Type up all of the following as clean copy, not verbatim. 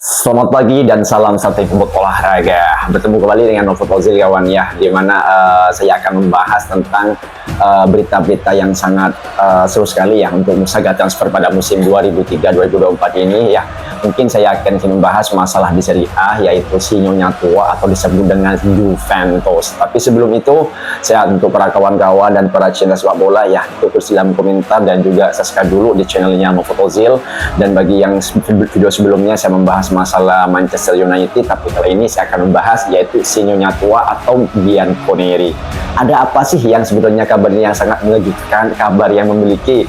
Selamat pagi dan salam satu football olahraga. Bertemu kembali dengan Novo Fozil kawan ya, di mana saya akan membahas tentang berita-berita yang sangat seru sekali ya untuk saga transfer pada musim 2003-2024 ini ya. Mungkin saya akan membahas masalah di Serie A, yaitu si Nyonya Tua atau disebut dengan Juventus. Tapi sebelum itu, saya untuk para kawan-kawan dan para channel sepak bola ya, tulis dalam komentar dan juga subscribe dulu di channelnya Novo Fozil. Dan bagi yang video sebelumnya saya membahas masalah Manchester United, tapi kali ini saya akan membahas yaitu si Nyonya Tua atau Bianconeri. Ada apa sih yang sebetulnya kabarnya yang sangat mengejutkan, kabar yang memiliki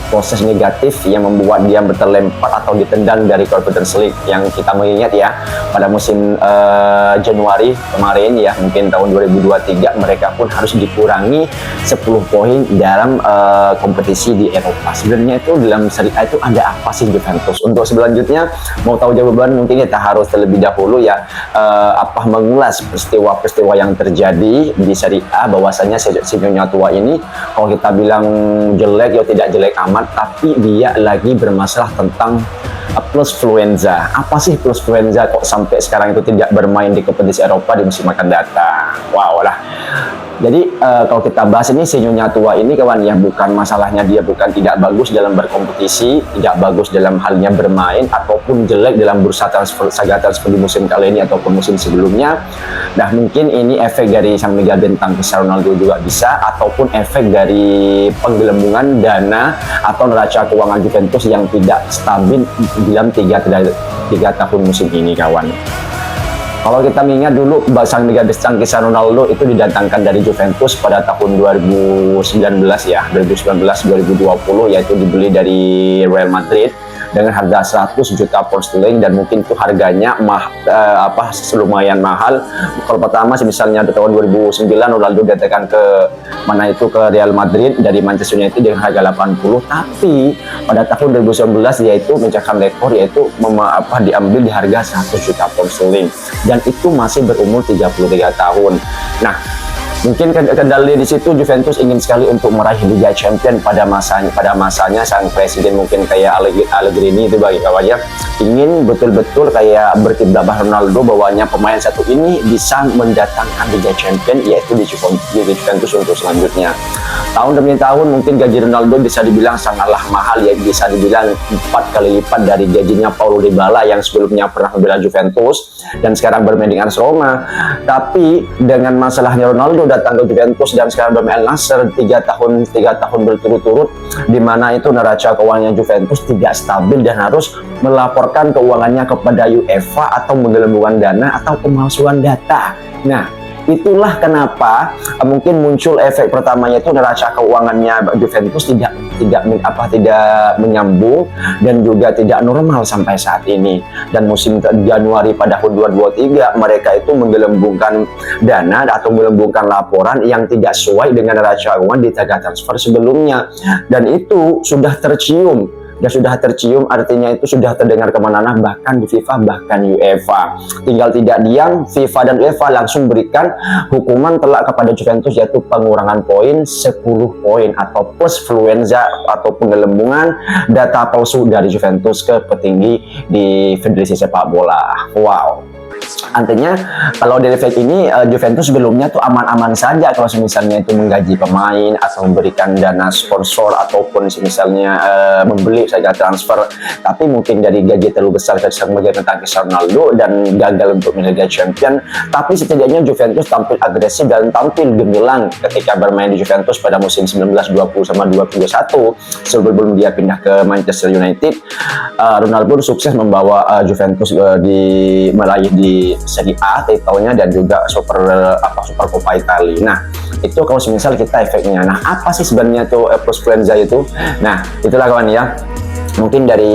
proses negatif yang membuat dia terlempar atau ditendang dari Conference League, yang kita mengingat ya pada musim Januari kemarin ya, mungkin tahun 2023 mereka pun harus dikurangi 10 poin dalam kompetisi di Eropa. Sebenarnya itu dalam Serie A itu ada apa sih Juventus? Untuk selanjutnya mau tahu jawaban, mungkin kita harus terlebih dahulu ya mengulas peristiwa-peristiwa yang terjadi di Serie A, bahwasanya si Nyonya Tua ini kalau kita bilang jelek ya tidak jelek amat, tapi dia lagi bermasalah tentang plusfluenza. Apa sih plusfluenza, kok sampai sekarang itu tidak bermain di kompetisi Eropa di musim akan datang? Wow lah. Jadi kalau kita bahas ini si Nyonya Tua ini kawan ya, bukan masalahnya dia bukan tidak bagus dalam berkompetisi, tidak bagus dalam halnya bermain, ataupun jelek dalam bursa transfer, saga transfer di musim kali ini ataupun musim sebelumnya. Nah mungkin ini efek dari sang mega bintang Cristiano Ronaldo juga bisa, ataupun efek dari penggelembungan dana atau neraca keuangan Juventus yang tidak stabil dalam 3 tahun musim ini kawan. Kalau kita mengingat dulu sang mega bintang Cristiano Ronaldo itu didatangkan dari Juventus pada tahun 2019 ya, 2019-2020, yaitu dibeli dari Real Madrid dengan harga 100 juta pound sterling, dan mungkin itu harganya lumayan mahal. Kalau pertama misalnya di tahun 2009 Ronaldo datangkan ke ke Real Madrid dari Manchester United dengan harga 80, tapi pada tahun 2019 yaitu mencatatkan rekor, yaitu diambil di harga 100 juta pound sterling, dan itu masih berumur 33 tahun. Nah, mungkin kendali di situ Juventus ingin sekali untuk meraih Liga Champions pada masanya sang presiden, mungkin kayak Allegri itu bagi kawannya ingin betul-betul kayak berkiprah Ronaldo, bahwanya pemain satu ini bisa mendatangkan Liga Champions yaitu di Juventus untuk selanjutnya. Tahun demi tahun mungkin gaji Ronaldo bisa dibilang sangatlah mahal ya, bisa dibilang 4 kali lipat dari gajinya Paulo Dybala yang sebelumnya pernah membela Juventus dan sekarang bermain dengan AS Roma. Tapi dengan masalahnya Ronaldo datang ke Juventus dan sekarang bermain Al-Nassr 3 tahun berturut-turut, di mana itu neraca keuangannya Juventus tidak stabil dan harus melaporkan keuangannya kepada UEFA atau menggelembungkan dana atau pemalsuan data. Nah, itulah kenapa mungkin muncul efek pertamanya itu neraca keuangannya Juventus tidak menyambung dan juga tidak normal sampai saat ini. Dan musim Januari pada tahun 2023 mereka itu menggelembungkan dana atau menggelembungkan laporan yang tidak sesuai dengan neraca keuangan di saga transfer sebelumnya, dan itu sudah tercium. Artinya itu sudah terdengar kemana-mana, bahkan di FIFA bahkan UEFA. Tinggal tidak diam, FIFA dan UEFA langsung berikan hukuman telak kepada Juventus, yaitu pengurangan poin 10 poin atau plusfluenza atau penggelembungan data palsu dari Juventus ke petinggi di Federasi Sepak Bola. Wow. Artinya kalau dari efek ini Juventus sebelumnya tuh aman-aman saja kalau misalnya itu menggaji pemain atau memberikan dana sponsor ataupun misalnya membeli saja transfer. Tapi mungkin dari gaji terlalu besar tentang Cristiano Ronaldo dan gagal untuk Liga Champions, tapi setidaknya Juventus tampil agresif dan tampil gemilang ketika bermain di Juventus pada musim 1920 sama 2021 sebelum dia pindah ke Manchester United. Ronaldo sukses membawa Juventus meraih di Serie A titelnya dan juga Super Coppa Italia. Nah, itu kalau semisal kita efeknya. Nah, apa sih sebenarnya tuh plusfluenza itu? Nah, itulah kawan ya. Mungkin dari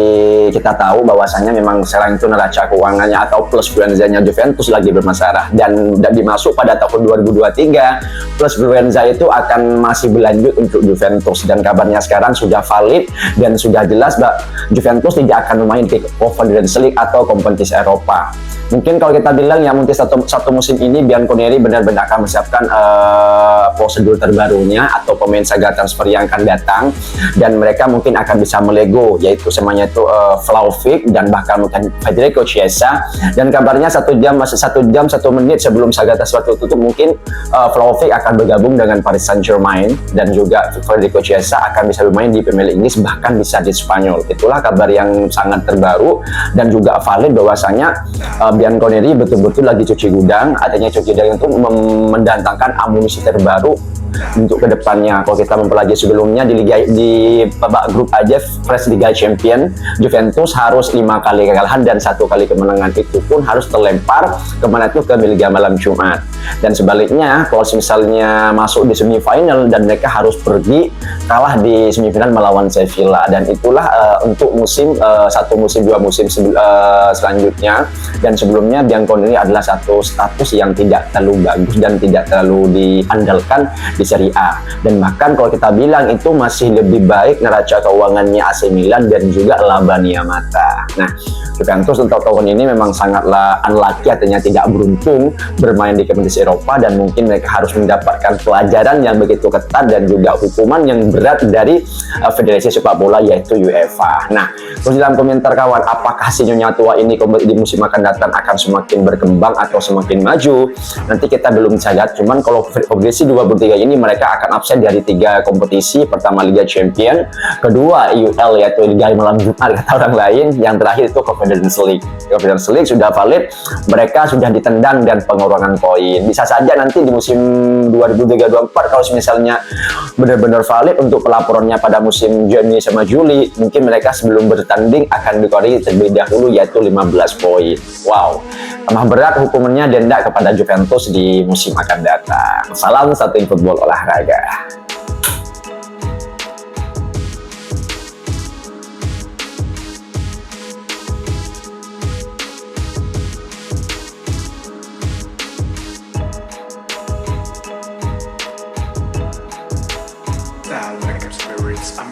kita tahu bahwasannya memang sekarang itu neraca keuangannya atau plusfluenzanya Juventus lagi bermasalah, dan dimasuk pada tahun 2023 plusfluenza itu akan masih berlanjut untuk Juventus, dan kabarnya sekarang sudah valid dan sudah jelas bahwa Juventus tidak akan bermain di Conference League atau kompetisi Eropa. Mungkin kalau kita bilang ya mungkin satu musim ini Bianconeri benar-benar akan mempersiapkan prosedur terbarunya atau pemain saga transfer yang akan datang, dan mereka mungkin akan bisa melego, yaitu yaitu semuanya itu Vlahovic dan bahkan mungkin Federico Chiesa. Dan kabarnya 1 jam 1 menit sebelum laga tersebut tutup, mungkin Vlahovic akan bergabung dengan Paris Saint-Germain dan juga Federico Chiesa akan bisa bermain di Premier League Inggris, bahkan bisa di Spanyol. Itulah kabar yang sangat terbaru dan juga valid bahwasanya Bianconeri betul-betul lagi cuci gudang. Artinya cuci gudang itu mendatangkan amunisi terbaru untuk kedepannya. Kalau kita mempelajari sebelumnya di babak grup aja fresh Liga Champion, Juventus harus 5 kali kekalahan dan 1 kali kemenangan, itu pun harus terlempar kemana itu ke Liga malam Jumat. Dan sebaliknya kalau misalnya masuk di semifinal dan mereka harus pergi kalah di semifinal melawan Sevilla, dan itulah untuk musim 1 musim 2 musim selanjutnya. Dan sebelumnya Bianconeri adalah satu status yang tidak terlalu bagus dan tidak terlalu diandalkan di Serie A, dan bahkan kalau kita bilang itu masih lebih baik neraca keuangannya AC Milan dan juga Labania Mata. Nah, Juventus untuk tahun ini memang sangatlah unlucky, artinya tidak beruntung bermain di kompetisi Eropa, dan mungkin mereka harus mendapatkan pelajaran yang begitu ketat dan juga hukuman yang berat dari Federasi Sepak Bola yaitu UEFA. Nah, terus dalam komentar kawan, apakah si Nyonya Tua ini di musim akan datang akan semakin berkembang atau semakin maju? Nanti kita belum bisa lihat. Cuman kalau kompetisi 23 ini mereka akan absen dari 3 kompetisi. Pertama Liga Champion, kedua UL yaitu Liga malam Jumat kata orang lain, yang terakhir itu Conference League. Conference League sudah valid, mereka sudah ditendang dan pengurangan poin. Bisa saja nanti di musim 2023-24 kalau misalnya benar-benar valid untuk pelaporannya pada musim Juni sama Juli, mungkin mereka sebelum bertanding akan dikoreksi terlebih dahulu yaitu 15 poin. Wow, tambah berat hukumannya, denda kepada Juventus di musim akan datang. Salam satu football olahraga. Sound like spirits, I'm